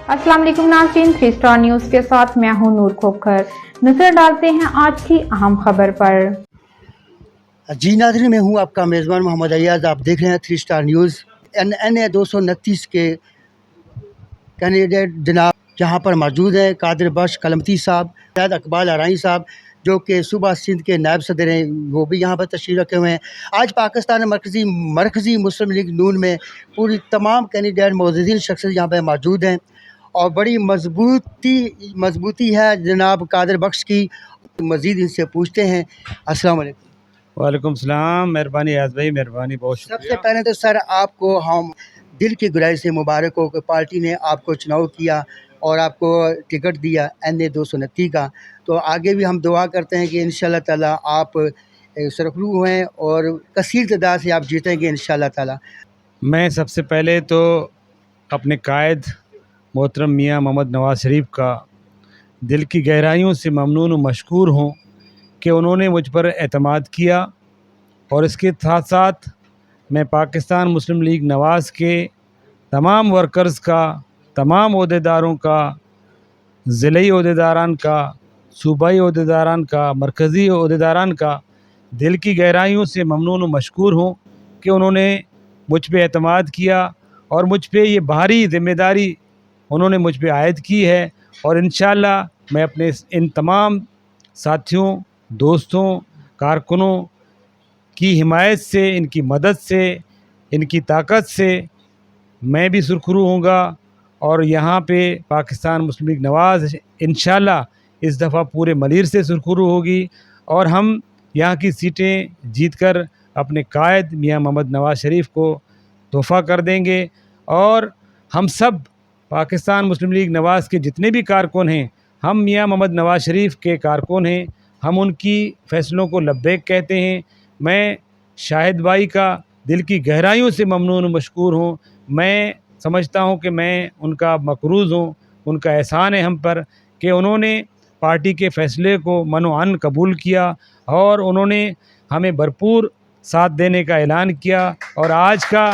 अस्सलाम वालेकुम नाज़रीन, 3 स्टार न्यूज़ के साथ मैं हूं नूर खोखर। नजर डालते हैं आज की अहम खबर पर। जी नाज़रीन, मैं हूं आपका मेज़बान मोहम्मद अय्याज। आप देख रहे हैं 3 स्टार न्यूज़। NA 229 के कैंडिडेट जनाब यहाँ पर मौजूद हैं। कादिर बख्श कलमती साहब, शायद इकबाल आराई साहब जो कि सूबा सिंध के नायब सदर हैं, वो भी यहाँ पर तशरीफ़ रखे हुए हैं। आज पाकिस्तान मरकज़ी मुस्लिम लीग नून में पूरी तमाम कैंडिडेट मोअज़्ज़िज़ीन शख्सियत यहाँ पर मौजूद हैं और बड़ी मजबूती है जनाब कादिर बख्श की। मज़ीद इनसे पूछते हैं। अस्सलाम वालेकुम। वालेकुम सलाम। मेहरबानी याद भाई, मेहरबानी, बहुत सबसे शुक्रिया। पहले तो सर आपको हम दिल की गहराई से मुबारक हो कि पार्टी ने आपको चुनाव किया और आपको टिकट दिया NA 229 का। तो आगे भी हम दुआ करते हैं कि इंशाल्लाह ताला आप सरखरू हुएँ और कसीर तादाद से आप जीतेंगे इंशाल्लाह ताला। मैं सबसे पहले तो अपने कायद मोहतरम मियाँ मोहम्मद नवाज़ शरीफ का दिल की गहराइयों से ममनून व मशकूर हूँ कि उन्होंने मुझ पर एतमाद किया। और इसके साथ साथ मैं पाकिस्तान मुस्लिम लीग नवाज़ के तमाम वर्कर्स का, तमाम ओहदेदारों का, ज़िली ओहदेदारान का, सूबाई ओहदेदारान का, मरकज़ी ओहदेदारान का दिल की गहराइयों से ममनून व मशकूर हूँ कि उन्होंने मुझ पे एतमाद किया और मुझ पे ये भारी ज़िम्मेदारी उन्होंने मुझ पे आयद की है। और इंशाअल्लाह मैं अपने इन तमाम साथियों, दोस्तों, कारकुनों की हिमायत से, इनकी मदद से, इनकी ताकत से मैं भी सुरखरू होऊंगा और यहाँ पे पाकिस्तान मुस्लिम लीग नवाज़ इंशाअल्लाह इस दफ़ा पूरे मलीर से सुरखरू होगी और हम यहाँ की सीटें जीतकर अपने कायद मियाँ मोहम्मद नवाज़ शरीफ को तोहफ़ा कर देंगे। और हम सब पाकिस्तान मुस्लिम लीग नवाज़ के जितने भी कारकुन हैं, हम मियाँ मोहम्मद नवाज़ शरीफ के कारकुन हैं, हम उनकी फ़ैसलों को लब्बैक कहते हैं। मैं शाहिद भाई का दिल की गहराइयों से ममनून व मशकूर हूँ। मैं समझता हूँ कि मैं उनका मक़रूज़ हूँ, उनका एहसान है हम पर कि उन्होंने पार्टी के फ़ैसले को मनो-अन कबूल किया और उन्होंने हमें भरपूर साथ देने का ऐलान किया। और आज का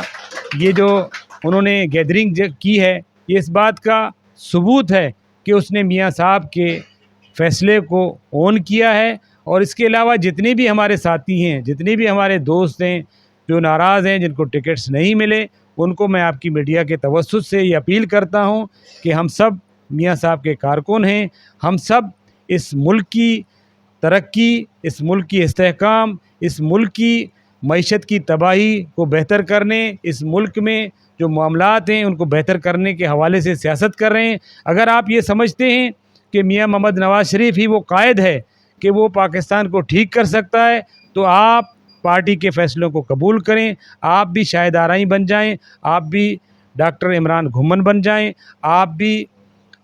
ये जो उन्होंने गैदरिंग की है, ये इस बात का सबूत है कि उसने मियाँ साहब के फ़ैसले को ओन किया है। और इसके अलावा जितने भी हमारे साथी हैं, जितने भी हमारे दोस्त हैं जो नाराज़ हैं, जिनको टिकट्स नहीं मिले, उनको मैं आपकी मीडिया के तवस्सुत से ये अपील करता हूँ कि हम सब मियाँ साहब के कारकुन हैं। हम सब इस मुल्क की तरक्की, इस मुल्क की इस्तेहकाम, इस मुल्क की मईशत की तबाही को बेहतर करने, इस मुल्क में जो मामलात हैं उनको बेहतर करने के हवाले से सियासत कर रहे हैं। अगर आप ये समझते हैं कि मियाँ मोहम्मद नवाज़ शरीफ ही वो कायद है कि वो पाकिस्तान को ठीक कर सकता है, तो आप पार्टी के फ़ैसलों को कबूल करें। आप भी शाहिद आराई बन जाएं, आप भी डॉक्टर इमरान घुम्मन बन जाएं, आप भी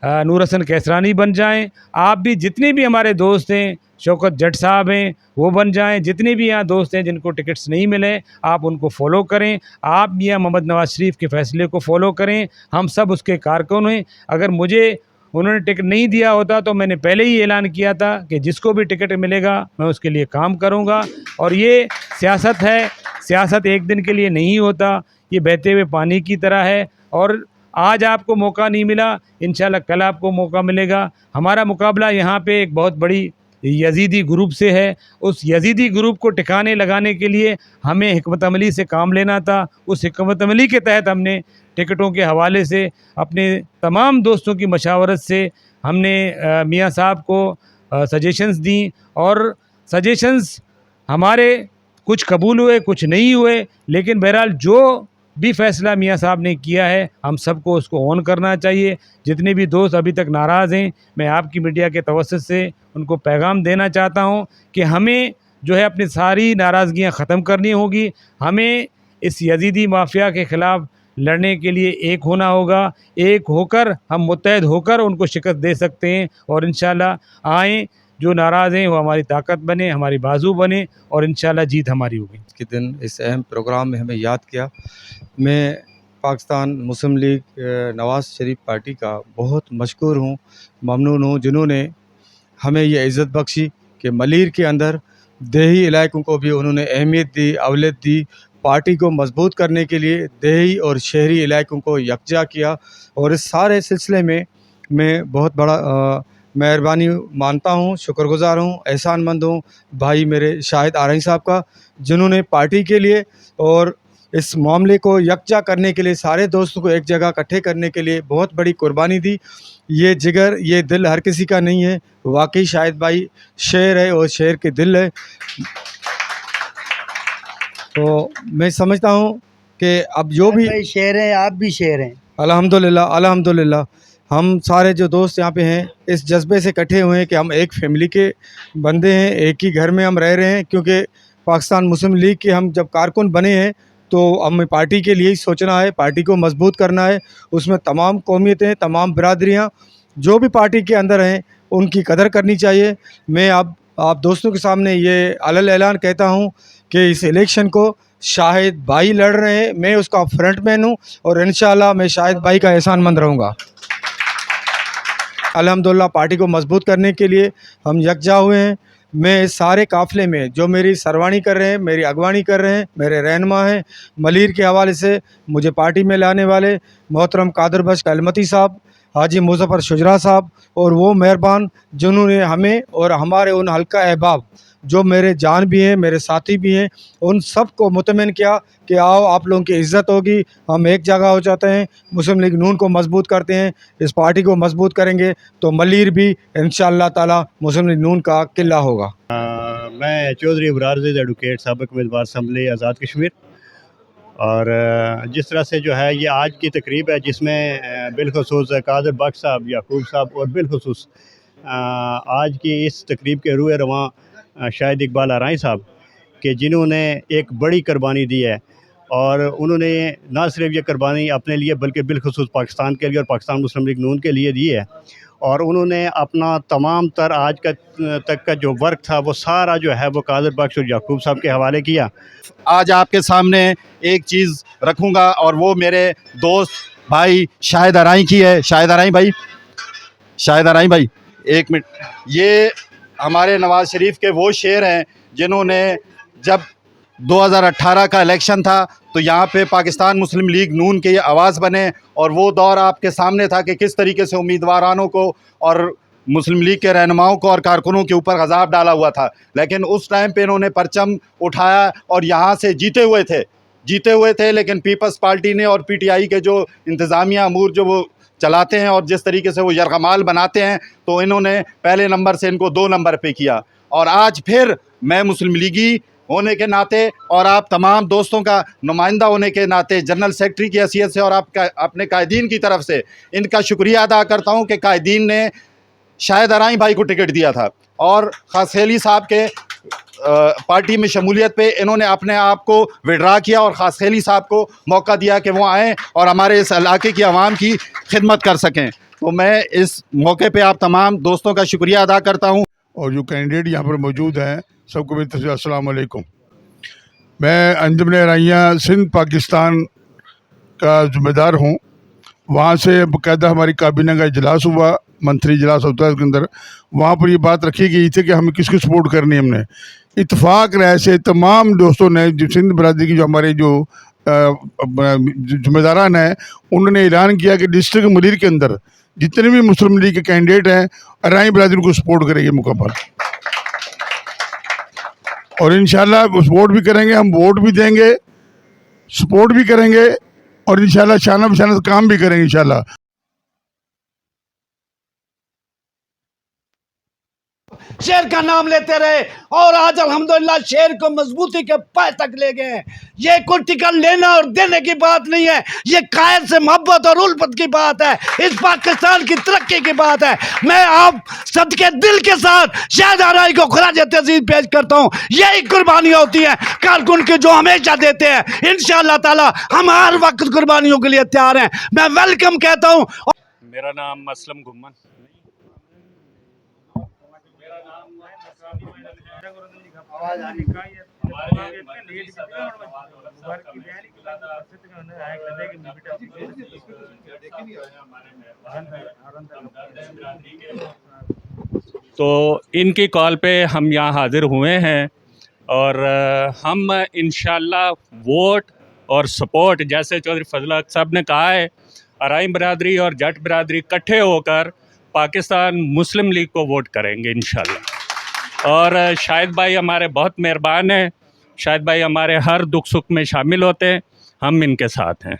नूर हसन कैसरानी बन जाएं, आप भी जितने भी हमारे दोस्त हैं, शौकत जट साहब हैं, वो बन जाएं। जितने भी यहाँ दोस्त हैं जिनको टिकट्स नहीं मिले, आप उनको फॉलो करें। आप मियाँ मोहम्मद नवाज़ शरीफ के फ़ैसले को फॉलो करें। हम सब उसके कारकुन हैं। अगर मुझे उन्होंने टिकट नहीं दिया होता तो मैंने पहले ही ऐलान किया था कि जिसको भी टिकट मिलेगा मैं उसके लिए काम करूँगा। और ये सियासत है, सियासत एक दिन के लिए नहीं होता, ये बहते हुए पानी की तरह है। और आज आपको मौका नहीं मिला, इंशाल्लाह कल आपको मौका मिलेगा। हमारा मुकाबला यहाँ पे एक बहुत बड़ी यजीदी ग्रुप से है। उस यजीदी ग्रुप को ठिकाने लगाने के लिए हमें हिकमत अमली से काम लेना था। उस हिकमत अमली के तहत हमने टिकटों के हवाले से अपने तमाम दोस्तों की मशावरत से हमने मियाँ साहब को सजेशंस दी और सजेशंस हमारे कुछ कबूल हुए, कुछ नहीं हुए, लेकिन बहरहाल जो भी फ़ैसला मियाँ साहब ने किया है हम सबको उसको ऑन करना चाहिए। जितने भी दोस्त अभी तक नाराज़ हैं, मैं आपकी मीडिया के तवस्सुत से उनको पैगाम देना चाहता हूँ कि हमें जो है अपनी सारी नाराज़गियाँ ख़त्म करनी होगी। हमें इस यजीदी माफिया के ख़िलाफ़ लड़ने के लिए एक होना होगा। एक होकर हम मुत्तहद होकर उनको शिकस्त दे सकते हैं। और इंशाअल्लाह आएँ, जो नाराज़ हैं वो हमारी ताकत बने, हमारी बाजू बने और इंशाअल्लाह जीत हमारी होगी। के दिन इस अहम प्रोग्राम में हमें याद किया। मैं पाकिस्तान मुस्लिम लीग नवाज़ शरीफ पार्टी का बहुत मशकूर हूँ, ममनून हूँ, जिन्होंने हमें ये इज़्ज़त बख्शी कि मलीर के अंदर देही इलाकों को भी उन्होंने अहमियत दी, अवलियत दी। पार्टी को मजबूत करने के लिए देही और शहरी इलाकों को यकजा किया। और इस सारे सिलसिले में मैं बहुत बड़ा मेहरबानी मानता हूँ, शुक्रगुज़ार हूँ, एहसानमंद हूँ भाई मेरे शाहिद आरई साहब का, जिन्होंने पार्टी के लिए और इस मामले को यकजा करने के लिए, सारे दोस्तों को एक जगह इकट्ठे करने के लिए बहुत बड़ी कुर्बानी दी। ये जिगर, ये दिल हर किसी का नहीं है। वाकई शाहिद भाई शेर है और शेर के दिल है। तो मैं समझता हूँ कि अब जो भी भाई शेर हैं, आप भी शेर हैं। अल्हम्दुलिल्लाह, अल्हम्दुलिल्लाह, हम सारे जो दोस्त यहाँ पे हैं इस जज्बे से इकट्ठे हुए हैं कि हम एक फैमिली के बंदे हैं, एक ही घर में हम रह रहे हैं। क्योंकि पाकिस्तान मुस्लिम लीग के हम जब कारकुन बने हैं तो हमें पार्टी के लिए ही सोचना है, पार्टी को मजबूत करना है। उसमें तमाम कौमियतें, तमाम बिरादरियाँ जो भी पार्टी के अंदर हैं उनकी कदर करनी चाहिए। मैं अब आप दोस्तों के सामने ये अलल ऐलान कहता हूँ कि इस इलेक्शन को शाहिद भाई लड़ रहे हैं, मैं उसका फ्रंटमैन हूँ और इंशाल्लाह मैं शाहिद भाई का एहसानमंद रहूँगा। अल्हम्दुलिल्लाह, पार्टी को मजबूत करने के लिए हम यकजा हुए हैं। मैं इस सारे काफ़िले में जो मेरी सरवानी कर रहे हैं, मेरी अगवानी कर रहे हैं, मेरे रहनुमा हैं, मलीर के हवाले से मुझे पार्टी में लाने वाले मोहतरम कादर बख्श कलमती साहब, हाजी मुज़फ़्फ़र शुजरा साहब और वो मेहरबान जिन्होंने हमें और हमारे उन हल्का अहबाब जो मेरे जान भी हैं, मेरे साथी भी हैं, उन सब को मुतमिन किया कि आओ, आप लोगों की इज़्ज़त होगी, हम एक जगह हो जाते हैं, मुस्लिम लीग नून को मजबूत करते हैं। इस पार्टी को मजबूत करेंगे तो मलीर भी इंशाअल्लाह ताला मुस्लिम लीग नून का किला होगा। मैं चौधरी अबरार ज़ैद एडवोकेट साबिक़ उम्मीदवार असम्बली आज़ाद कश्मीर। और जिस तरह से जो है ये आज की तकरीब है जिसमें बिलखुसूस कादर बख्श साहब, याकूब साहब और बिलखुसूस आज की इस तकरीब के रूए रवां शाहिद इकबाल आरई साहब के जिन्होंने एक बड़ी कुर्बानी दी है। और उन्होंने ना सिर्फ ये कुर्बानी अपने लिए बल्कि बिलखुसूस पाकिस्तान के लिए और पाकिस्तान मुस्लिम लीग नून के लिए दी है। और उन्होंने अपना तमाम तर आज तक का जो वर्क था वो सारा जो है वो कादर बख्श और याकूब साहब के हवाले किया। आज आपके सामने एक चीज़ रखूँगा और वो मेरे दोस्त भाई शाहिद आरई की है। शाहिद आरई भाई, शाहिद आरई भाई, एक मिनट। ये हमारे नवाज़ शरीफ के वो शेर हैं जिन्होंने जब 2018 का इलेक्शन था तो यहाँ पे पाकिस्तान मुस्लिम लीग नून के ये आवाज़ बने। और वो दौर आपके सामने था कि किस तरीके से उम्मीदवारानों को और मुस्लिम लीग के रहनुमाओं को और कारकुनों के ऊपर गज़ाब डाला हुआ था। लेकिन उस टाइम पे इन्होंने परचम उठाया और यहाँ से जीते हुए थे। लेकिन पीपल्स पार्टी ने और PTI के जो इंतज़ामिया अमूर जो वो चलाते हैं और जिस तरीके से वो यरगमाल बनाते हैं, तो इन्होंने पहले नंबर से इनको 2 नंबर पे किया। और आज फिर मैं मुस्लिम लीगी होने के नाते और आप तमाम दोस्तों का नुमाइंदा होने के नाते, जनरल सेक्रेटरी की हैसियत से और अपने कायदीन की तरफ से इनका शुक्रिया अदा करता हूँ कि कायदीन ने शाहिद आरई भाई को टिकट दिया था। और खासखेली साहब के पार्टी में शमूलियत पे इन्होंने अपने आप को विड्रा किया और खासखेली साहब को मौका दिया कि वो आएँ और हमारे इस इलाके की आवाम की खिदमत कर सकें। तो मैं इस मौके पे आप तमाम दोस्तों का शुक्रिया अदा करता हूँ। और जो कैंडिडेट यहाँ पर मौजूद हैं सबको मेरी तरफ से अस्सलाम वालेकुम। मैं अंजुमन राइया सिंध पाकिस्तान का ज़िम्मेदार हूँ। वहाँ से बाकायदा हमारी काबीना का इजलास हुआ, मंत्री इजलास होता है उसके अंदर। वहाँ पर ये बात रखी गई थी कि हमें किसको सपोर्ट करनी है। हमने इत्तेफाक राय से तमाम दोस्तों ने, जो सिंध बरादरी की जो हमारे जो ज़िम्मेदारान हैं, उन्होंने ऐलान किया कि डिस्ट्रिक्ट मलीर के अंदर जितने भी मुस्लिम लीग के कैंडिडेट हैं आरई बरादरी को सपोर्ट करेंगे मुकम्मल। और इंशाल्लाह सपोर्ट भी करेंगे, हम वोट भी देंगे, सपोर्ट भी करेंगे और इंशाल्लाह शाना बशाना काम भी करेंगे इंशाल्लाह। शेर का नाम लेते रहे और आज अल्हम्दुलिल्लाह शेर को मजबूती के पाए तक ले गए। ये कोई टिकट लेना और देने की बात नहीं है, ये कायद से मोहब्बत और उल्फत की बात है, इस पाकिस्तान की तरक्की की बात है। मैं आप सबके दिल के साथ शाहिद आरई को खराज तहसीन पेश करता हूँ। यही कुर्बानियाँ होती हैं कारकुन की जो हमेशा देते हैं। इंशाअल्लाह ताला हम हर वक्त कुर्बानियों के लिए तैयार हैं। मैं वेलकम कहता हूँ। मेरा नाम असलम घुम्मन। तो इनकी कॉल पे हम यहाँ हाजिर हुए हैं और हम इंशाल्लाह वोट और सपोर्ट, जैसे चौधरी फजल हक साहब ने कहा है, अराई बरादरी और जट बरादरी इकट्ठे होकर पाकिस्तान मुस्लिम लीग को वोट करेंगे इंशाल्लाह। और शाहिद भाई हमारे बहुत मेहरबान हैं, शाहिद भाई हमारे हर दुख सुख में शामिल होते हैं, हम इनके साथ हैं।